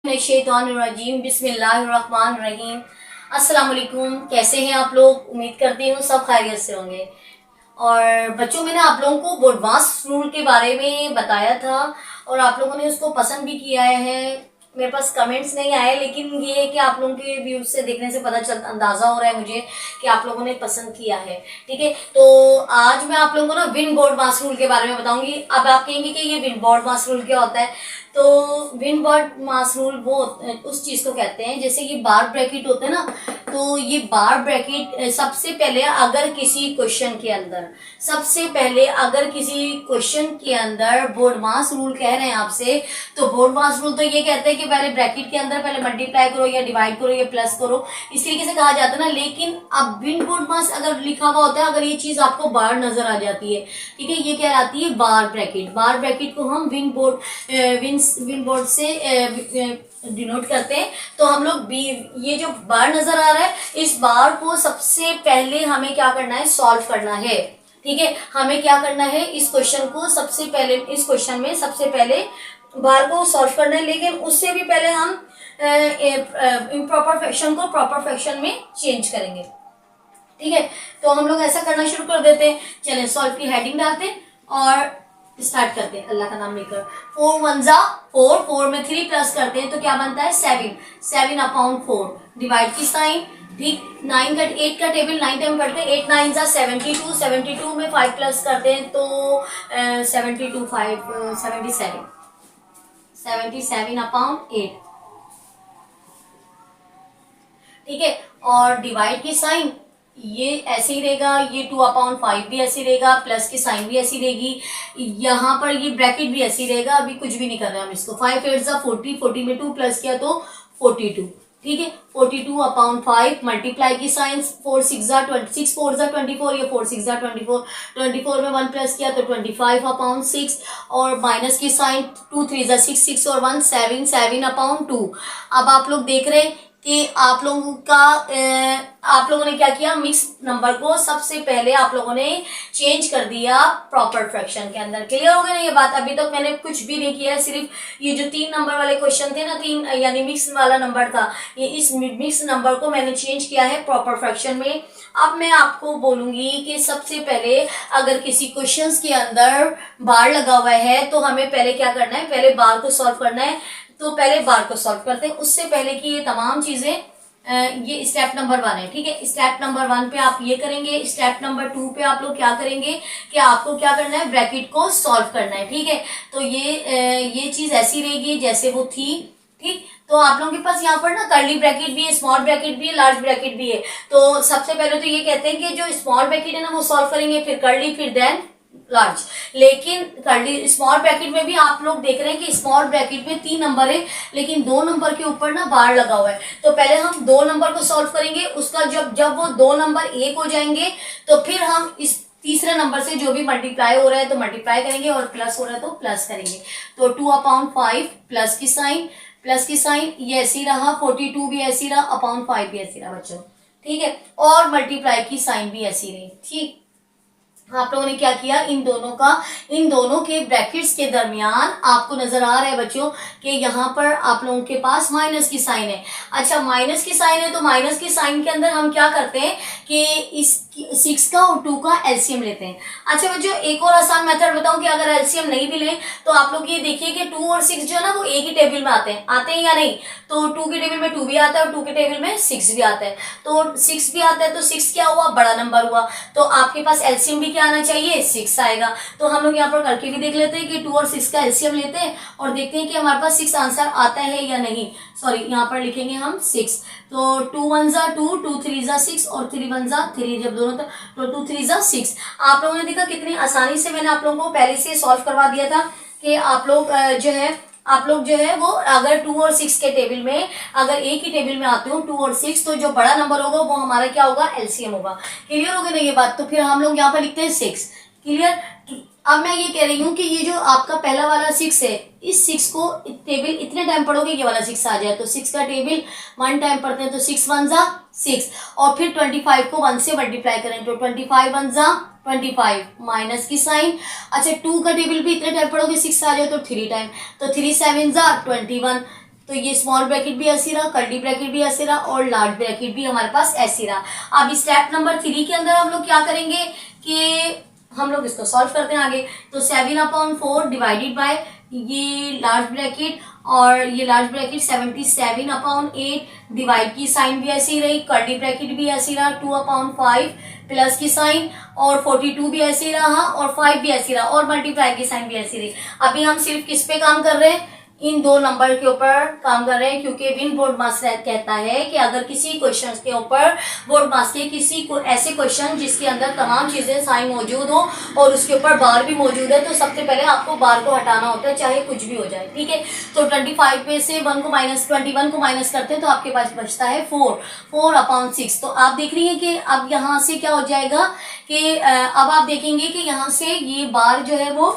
शैतानिर्रजीम बिस्मिल्लाहिर्रहमानिर्रहीम। अस्सलाम वालेकुम। कैसे हैं आप लोग? उम्मीद करती हूँ सब खैरियत से होंगे। और बच्चों, मैंने आप लोगों को बोडमास रूल के बारे में बताया था और आप लोगों ने उसको पसंद भी किया है। मेरे पास कमेंट्स नहीं आए, लेकिन ये है कि आप लोगों के व्यूज से देखने से अंदाजा हो रहा है मुझे कि आप लोगों ने पसंद किया है। ठीक है, तो आज मैं आप लोगों को ना विन बोडमास रूल के बारे में बताऊंगी। अब आप कहेंगे कि ये विन बोडमास रूल क्या होता है? तो विन बोडमास रूल वो उस चीज को कहते हैं, जैसे ये बार ब्रैकेट होते हैं ना, तो ये बार ब्रैकेट सबसे पहले अगर किसी क्वेश्चन के अंदर बोडमास रूल कह रहे हैं आपसे, तो बोडमास रूल तो ये कहते हैं कि पहले ब्रैकेट के अंदर पहले मल्टीप्लाई करो या डिवाइड करो या प्लस करो, इस तरीके से कहा जाता है ना। लेकिन अब विन बोडमास अगर लिखा हुआ होता है, अगर ये चीज आपको बार नजर आ जाती है, ठीक है, ये कहलाती है बार ब्रैकेट। बार ब्रैकेट को हम विन बोर्ड से डिनोट करते हैं। तो हम लोग ये जो बार नजर आ रहा है, इस बार को सबसे पहले हमें क्या करना है? सॉल्व करना है। ठीक है, हमें क्या करना है? इस क्वेश्चन में सबसे पहले बार को सॉल्व करना है, लेकिन उससे भी पहले हम इम्प्रॉपर फ्रैक्शन को प्रॉपर फ्रैक्शन में चेंज करेंगे। ठीक है, तो हम लोग ऐसा करना शुरू कर देते हैं। चलें, सॉल्व की हेडिंग डालते हैं और स्टार्ट करते हैं अल्लाह का नाम लेकर। 4 1 जा 4, 4 में 3 प्लस करते हैं तो क्या बनता है? 7 अपॉन 4। डिवाइड की साइन, ठीक। 8 का टेबल 9 टाइम पढ़ते हैं। 8 9 जा 72, 72 में 5 प्लस करते हैं तो 72 5 77 अपॉन 8। ठीक है, और डिवाइड की साइन ये ऐसे ही रहेगा, ये 2 अपॉन 5 भी ऐसे रहेगा, प्लस की साइन भी ऐसी रहेगी, यहाँ पर ये ब्रैकेट भी ऐसी रहेगा। अभी कुछ भी नहीं कर रहे हम इसको। 5 8 जा 40, 40 में 2 प्लस किया तो 42। ठीक है, 42 अपॉन 5, मल्टीप्लाई की साइन 4 6 जा 26, 4 जा 24, या 4 6 जा 24, 24 में 1 प्लस किया तो 25 अपॉन 6, और माइनस की साइन 2 3 जा 6, 6 और 1 7, 7 अपॉन 2। अब आप लोग देख रहे हैं कि आप लोगों ने क्या किया? मिक्स नंबर को सबसे पहले आप लोगों ने चेंज कर दिया प्रॉपर फ्रैक्शन के अंदर। क्लियर हो गया ना ये बात? अभी तक मैंने कुछ भी नहीं किया, सिर्फ ये जो 3 नंबर वाले क्वेश्चन थे ना, 3 यानी मिक्स वाला नंबर था, ये इस मिक्स नंबर को मैंने चेंज किया है प्रॉपर फ्रैक्शन में। अब मैं आपको बोलूंगी कि सबसे पहले अगर किसी क्वेश्चन के अंदर बार लगा हुआ है तो हमें पहले क्या करना है? पहले बार को सॉल्व करना है। तो पहले बार को सॉल्व करते हैं। उससे पहले कि ये तमाम चीजें, ये स्टेप नंबर 1 है। ठीक है, स्टेप नंबर 1 पे आप ये करेंगे। स्टेप नंबर 2 पे आप लोग क्या करेंगे कि आपको क्या करना है? ब्रैकेट को सॉल्व करना है। ठीक है, तो ये चीज ऐसी रहेगी जैसे वो थी। ठीक, तो आप लोगों के पास यहाँ पर ना कर्ली ब्रैकेट भी है, स्मॉल ब्रैकेट भी है, लार्ज ब्रैकेट भी है। तो सबसे पहले तो ये कहते हैं कि जो स्मॉल ब्रैकेट है ना वो सॉल्व करेंगे, फिर कर्ली, फिर देन लार्ज। लेकिन कर्ली स्मॉल ब्रैकेट में भी आप लोग देख रहे हैं कि स्मॉल ब्रैकेट में 3 नंबर है, लेकिन 2 नंबर के ऊपर ना बार लगा हुआ है। तो पहले हम 2 नंबर को सॉल्व करेंगे, उसका जब वो 2 नंबर 1 हो जाएंगे तो फिर हम इस तीसरे नंबर से जो भी मल्टीप्लाई हो रहा है तो मल्टीप्लाई करेंगे, और प्लस हो रहा है तो प्लस करेंगे। तो 2 अपॉन 5 प्लस की साइन ये ऐसी रहा, 42 भी ऐसी रहा, अपॉन 5 भी ऐसी रहा बच्चों। ठीक है, और मल्टीप्लाई की साइन भी ऐसी रही। ठीक, आप लोगों ने क्या किया? इन दोनों के ब्रैकेट्स के दरमियान आपको नजर आ रहा है बच्चों कि यहाँ पर आप लोगों के पास माइनस की साइन है। अच्छा, माइनस की साइन है तो माइनस की साइन के अंदर हम क्या करते हैं कि इस 6 का और 2 का एलसीएम लेते हैं। अच्छा बच्चों, एक और आसान मेथड बताऊं कि अगर एलसीएम नहीं भी लें तो आप लोग ये देखिए कि 2 और 6 जो है ना वो एक ही टेबल में आते हैं या नहीं? तो 2 के टेबल में 2 भी आता है और 2 के टेबल में 6 भी आता है। तो 6 भी आता है तो 6 क्या हुआ? बड़ा नंबर हुआ। तो आपके पास एलसीएम भी क्या आना चाहिए? 6 आएगा। तो हम लोग यहाँ पर करके भी देख लेते हैं कि 2 और 6 का एलसीएम लेते हैं और देखते हैं कि हमारे पास 6 आंसर आता है या नहीं। सॉरी, यहाँ पर लिखेंगे हम 6। तो 2 1 जा 2, 2 3 जा 6 और 3 1 जा 3, जब दोनों तो 2 3 जा 6। आप लोगों ने देखा कितनी आसानी से मैंने आप लोगों को पहले से सॉल्व करवा दिया था कि आप लोग जो है वो अगर 2 और 6 के टेबल में अगर एक ही टेबल में आते हो 2 और 6, तो जो बड़ा नंबर होगा वो हमारा क्या होगा? एलसीएम होगा। क्लियर हो गया ना ये बात? तो फिर हम लोग यहाँ पर लिखते हैं 6। क्लियर? अब मैं ये कह रही हूँ कि ये जो आपका पहला वाला 6 है, इस 6 को टेबल इतने टाइम पढ़ोगे ये वाला 6 आ जाए। तो 6 का टेबल 1 टाइम पढ़ते हैं तो 6 1 जा 6, और फिर 25 को 1 से मल्टीप्लाई करें तो 25 1 जा 25, माइनस की साइन। अच्छा, 2 का टेबल भी इतने टाइम पढ़ोगे 6 आ जाए तो 3 टाइम, तो 3 7 जा 21, तो ये स्मॉल ब्रैकेट भी ऐसी रहा, कर्ली ब्रैकेट भी ऐसी रहा और लार्ज ब्रैकेट भी हमारे पास ऐसी रहा। अब स्टेप नंबर 3 के अंदर हम लोग क्या करेंगे कि हम लोग इसको सॉल्व करते हैं आगे। तो 7/4 डिवाइडेड बाय ये लार्ज ब्रैकेट और ये लार्ज ब्रैकेट 77/8, डिवाइड की साइन भी ऐसी रही, कर्ली ब्रैकेट भी ऐसी रहा 2/5 प्लस की साइन और 42 भी ऐसे रहा और 5 भी ऐसी रहा और मल्टीप्लाई की साइन भी ऐसी रही। अभी हम सिर्फ किस पे काम कर रहे हैं, इन दो नंबर के ऊपर काम कर रहे हैं, क्योंकि विन बोर्ड मास्टर कहता है कि अगर किसी क्वेश्चन के ऊपर बोर्ड मास्टर के किसी को ऐसे क्वेश्चन जिसके अंदर तमाम चीजें साइन मौजूद हो और उसके ऊपर बार भी मौजूद है, तो सबसे पहले आपको बार को हटाना होता है, चाहे कुछ भी हो जाए, ठीक है। तो 25 में से 21 को माइनस करते हैं तो आपके पास बचता है 4/6। तो आप देख रही है कि अब यहाँ से क्या हो जाएगा कि अब आप देखेंगे कि यहाँ से ये बार जो है वो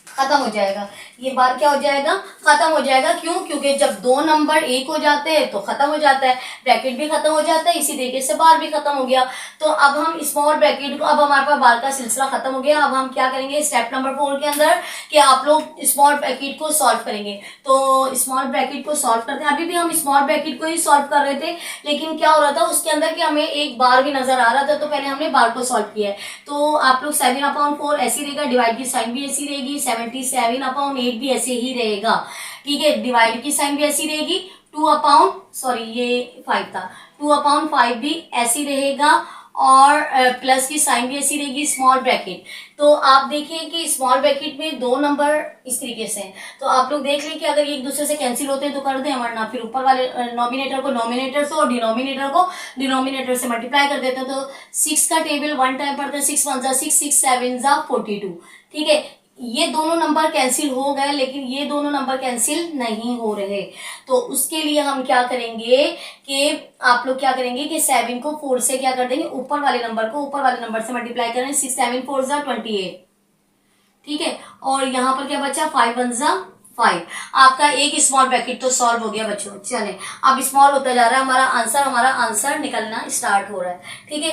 खत्म हो जाएगा, ये बार क्या हो जाएगा, खत्म हो जाएगा। क्यों? क्योंकि जब दो नंबर एक हो जाते हैं तो खत्म हो जाता है, ब्रैकेट भी खत्म हो जाता है, इसी तरीके से बार भी खत्म हो गया। तो अब हम स्मॉल ब्रैकेट को, अब हमारे पास बार का सिलसिला खत्म हो गया। अब हम क्या करेंगे स्टेप नंबर 4 के अंदर कि आप लोग स्मॉल ब्रैकेट को सॉल्व करेंगे। तो स्मॉल ब्रैकेट को सॉल्व करते हैं, अभी भी हम स्मॉल ब्रैकेट को ही सॉल्व कर रहे थे, लेकिन क्या हो रहा था उसके अंदर कि हमें एक बार भी नजर आ रहा था, तो पहले हमने बार को सॉल्व किया है। तो आप लोग 7/4 ऐसी रहेगा, डिवाइड की साइन भी ऐसी रहेगी, 77/8 भी ऐसे ही रहेगा, ठीक है। डिवाइड की साइन भी ऐसी रहेगी, 5 था, 2/5 भी ऐसी रहेगा और प्लस की साइन भी ऐसी रहेगी, स्मॉल ब्रैकेट। तो आप देखिए कि स्मॉल ब्रैकेट में दो नंबर इस तरीके से हैं, तो आप लोग देख लें कि अगर एक दूसरे से कैंसिल होते हैं तो कर दें, वरना फिर ऊपर वाले नॉमिनेटर को नॉमिनेटर से और डिनोमिनेटर को डिनोमिनेटर से मल्टीप्लाई कर देते हैं। तो 6 का टेबल 1 टाइम पढ़ते हैं, 6 1 6, 6 7 42, ठीक है। ये दोनों नंबर कैंसिल हो गए, लेकिन ये दोनों नंबर कैंसिल नहीं हो रहे। तो उसके लिए हम क्या करेंगे कि आप लोग क्या करेंगे कि 7 को 4 से क्या कर देंगे, ऊपर वाले नंबर से मल्टीप्लाई करें, 6 7 4 28, ठीक है। और यहाँ पर क्या बचा, 5 1 5। आपका एक स्मॉल ब्रैकेट तो सॉल्व हो गया बच्चों। चले अब स्मॉल होता जा रहा है, हमारा आंसर निकलना स्टार्ट हो रहा है, ठीक है।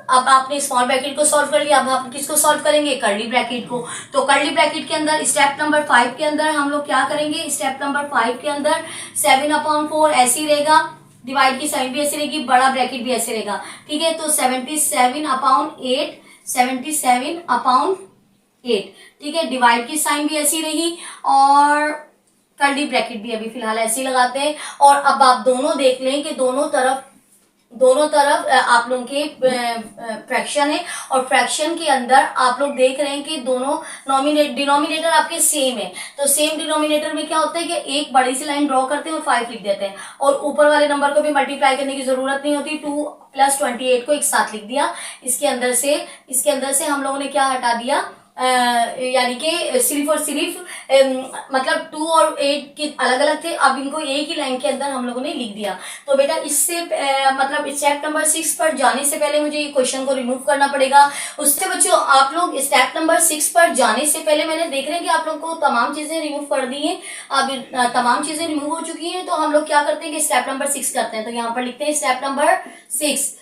अब आपने स्मॉल ब्रैकेट को सॉल्व कर लिया, अब आप किसको सॉल्व करेंगे, कर्ली ब्रैकेट को। तो कर्ली ब्रैकेट के अंदर स्टेप नंबर 5 के अंदर हम लोग क्या करेंगे, स्टेप नंबर 5 के अंदर 7/4 ऐसी रहेगा, डिवाइड की साइन भी ऐसी रहेगी, बड़ा ब्रैकेट भी ऐसे रहेगा, ठीक है। तो 77/8, 77/8, ठीक है। डिवाइड की साइन भी ऐसी रही और कर्ली ब्रैकेट भी अभी फिलहाल ऐसे लगाते हैं। और अब आप दोनों देख लें कि दोनों तरफ आप लोगों के फ्रैक्शन है और फ्रैक्शन के अंदर आप लोग देख रहे हैं कि दोनों डिनोमिनेटर आपके सेम है। तो सेम डिनोमिनेटर में क्या होता है कि एक बड़ी सी लाइन ड्रॉ करते हैं और 5 लिख देते हैं, और ऊपर वाले नंबर को भी मल्टीप्लाई करने की जरूरत नहीं होती, 2 + 28 को एक साथ लिख दिया। इसके अंदर से हम लोगों ने क्या हटा दिया, यानी कि सिर्फ और सिर्फ मतलब 2 और 8 के अलग अलग थे, अब इनको एक ही लाइन के अंदर हम लोगों ने लिख दिया। तो बेटा इससे मतलब स्टेप नंबर 6 पर जाने से पहले मुझे ये क्वेश्चन को रिमूव करना पड़ेगा। उससे बच्चों आप लोग स्टेप नंबर 6 पर जाने से पहले मैंने देख रहे हैं कि आप लोग को तमाम चीजें रिमूव कर दी हैं, अब तमाम चीजें रिमूव हो चुकी हैं। तो हम लोग क्या करते हैं कि स्टेप नंबर 6 करते हैं। तो यहाँ पर लिखते हैं स्टेप नंबर 6,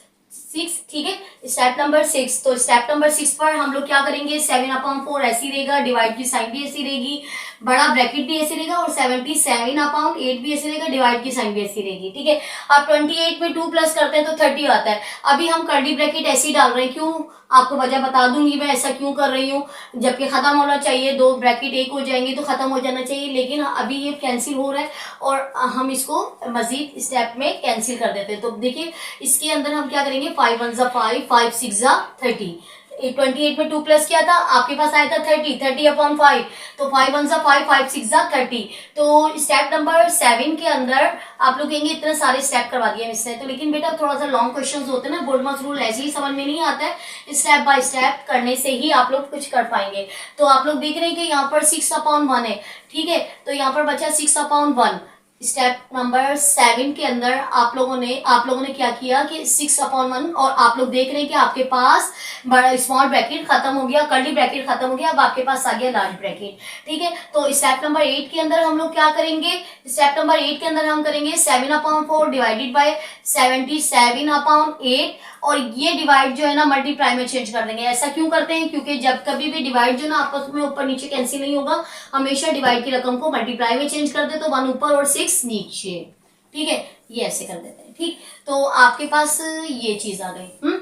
ठीक है, स्टेप नंबर 6। तो स्टेप नंबर 6 पर हम लोग क्या करेंगे, 7/4 ऐसी रहेगा, डिवाइड की साइन भी ऐसी रहेगी, बड़ा ब्रैकेट भी ऐसे रहेगा और 77/8 भी ऐसे रहेगा, डिवाइड की साइन भी ऐसी रहेगी, ठीक है। अब 28 में 2 प्लस करते हैं तो 30 आता है। अभी हम कर्ली ब्रैकेट ऐसे ही डाल रहे हैं, क्यों आपको वजह बता दूंगी मैं ऐसा क्यों कर रही हूँ। जबकि खत्म होना चाहिए, दो ब्रैकेट एक हो जाएंगे तो खत्म हो जाना चाहिए, लेकिन अभी ये कैंसिल हो रहा है और हम इसको मजीद स्टेप में कैंसिल कर देते हैं। तो देखिए इसके अंदर हम क्या करेंगे, 5 1 5, 5 6 30, 28 में 2 प्लस किया था, आपके पास आया था 30/5। तो 5 1 5, 5 6 30। तो स्टेप नंबर 7 के अंदर आप लोग कहेंगे इतने सारे स्टेप करवा दिए इससे, तो लेकिन बेटा थोड़ा सा लॉन्ग क्वेश्चंस होते हैं ना, बोर्ड मार्क्स रूल ऐसे ही समझ में नहीं आता है, स्टेप बाय स्टेप करने से ही आप लोग कुछ कर पाएंगे। तो आप लोग देख रहे हैं कि यहाँ पर 6/1 है, ठीक है। तो यहाँ पर बचा 6/1, स्टेप नंबर 7 के अंदर आप लोगों ने क्या किया कि 6/1, और आप लोग देख रहे हैं कि आपके पास बड़ा स्मॉल ब्रैकेट खत्म हो गया, कर्ली ब्रैकेट खत्म हो गया, अब आपके पास आ गया लार्ज ब्रैकेट। ठीक है, तो स्टेप नंबर 8 के अंदर हम लोग क्या करेंगे, स्टेप नंबर 8 के अंदर हम करेंगे 7/4 डिवाइडेड बाय 77/8, और ये डिवाइड जो है ना मल्टीप्लाई में चेंज कर देंगे। ऐसा क्यों करते हैं, क्योंकि जब कभी भी डिवाइड जो ना आपस में ऊपर नीचे कैंसिल नहीं होगा, हमेशा डिवाइड की रकम को मल्टीप्लाई में चेंज कर दे, तो 1 ऊपर और 6 नीचे। ठीक है, ये ऐसे कर देते हैं। ठीक, तो आपके पास ये चीज आ गई।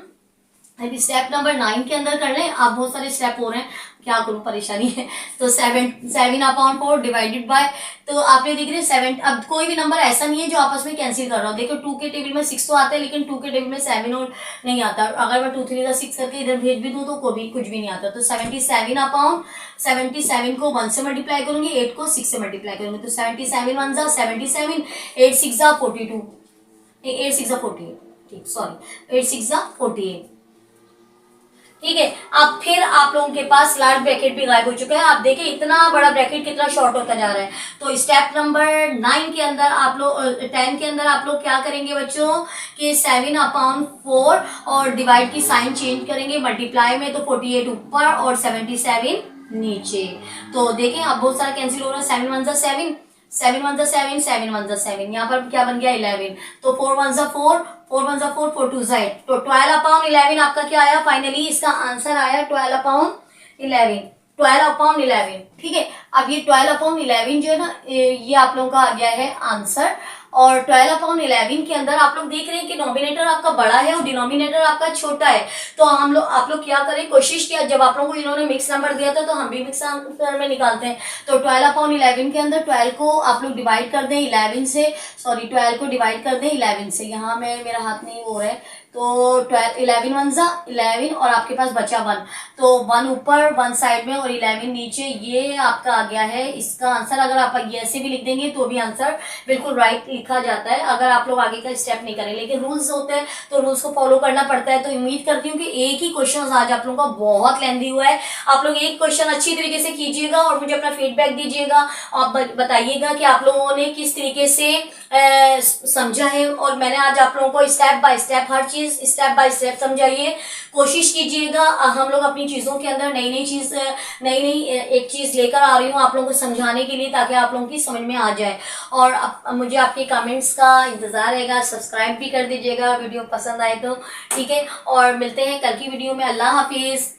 अभी स्टेप नंबर 9 के अंदर कर लें। आप बहुत सारे स्टेप हो रहे हैं, क्या करूं, परेशानी है। तो 7/4 डिवाइडेड बाय, तो आपने देख रहे 7। अब कोई भी नंबर ऐसा नहीं है जो आपस में कैंसिल कर रहा हो। देखो 2 के टेबल में 6 तो आता है, लेकिन 2 के टेबल में 7 और नहीं आता। अगर मैं 2 3 6 करके इधर भेज भी दूं तो कुछ भी नहीं आता। तो 77 को 1 से मल्टीप्लाई करूंगी, 8 को 6 से मल्टीप्लाई करूंगी, तो 77 1 जा 77, 8 6 जा 42, 8 6 जा 48, ठीक सॉरी 8 6 जा 48। ठीक है, अब फिर आप लोगों के पास लार्ज ब्रैकेट भी गायब हो चुका है। आप देखिए इतना बड़ा ब्रैकेट कितना शॉर्ट होता जा रहा है। तो स्टेप नंबर 9 के अंदर आप लोग 10 के अंदर आप लोग क्या करेंगे बच्चों कि 7/4 और डिवाइड की साइन चेंज करेंगे मल्टीप्लाई में, तो 48 ऊपर और 77 नीचे। तो देखें अब बहुत सारा कैंसिल हो रहा है। 7 1 7, 7 1 7, 7 1 7, यहाँ पर क्या बन गया 11। तो 4 1 4, 4 1 4, 4 2 8, तो 12/11 आपका क्या आया फाइनली, इसका आंसर आया 12/11, 12/11। ठीक है, अब ये 12/11 जो है ना ये आप लोगों का आ गया है आंसर। और 12/11 के अंदर आप लोग देख रहे हैं कि नॉमिनेटर आपका बड़ा है और डिनोमिनेटर आपका छोटा है। तो आप लोग क्या करें, कोशिश किया, जब आप लोगों को इन्होंने मिक्स नंबर दिया था तो हम भी मिक्स नंबर में निकालते हैं। तो 12/11 के अंदर 12 को आप लोग डिवाइड कर दें 11 से, सॉरी 12 को डिवाइड कर दें 11 से। यहाँ मेरा हाथ नहीं हो रहा है, तो 12 11 1 जा 11 और आपके पास बचा 1, तो 1 ऊपर 1 साइड में और 11 नीचे। ये आपका आ गया है इसका आंसर। अगर आप ये ऐसे भी लिख देंगे तो भी आंसर बिल्कुल राइट लिखा जाता है, अगर आप लोग आगे का स्टेप नहीं करें। लेकिन रूल्स होते हैं तो रूल्स को फॉलो करना पड़ता है। तो उम्मीद करती हूँ कि एक ही क्वेश्चन आज आप लोगों का बहुत लेंथी हुआ है। आप लोग एक क्वेश्चन अच्छी तरीके से कीजिएगा और मुझे अपना फीडबैक दीजिएगा। आप बताइएगा कि आप लोगों ने किस तरीके से समझा है। और मैंने आज आप लोगों को स्टेप बाय स्टेप हर चीज स्टेप बाय स्टेप समझाइए, कोशिश कीजिएगा। हम लोग अपनी चीजों के अंदर नई एक चीज लेकर आ रही हूँ आप लोगों को समझाने के लिए, ताकि आप लोगों की समझ में आ जाए। और मुझे आपके कमेंट्स का इंतजार रहेगा। सब्सक्राइब भी कर दीजिएगा वीडियो पसंद आए तो। ठीक है, और मिलते हैं कल की वीडियो में। अल्लाह हाफिज।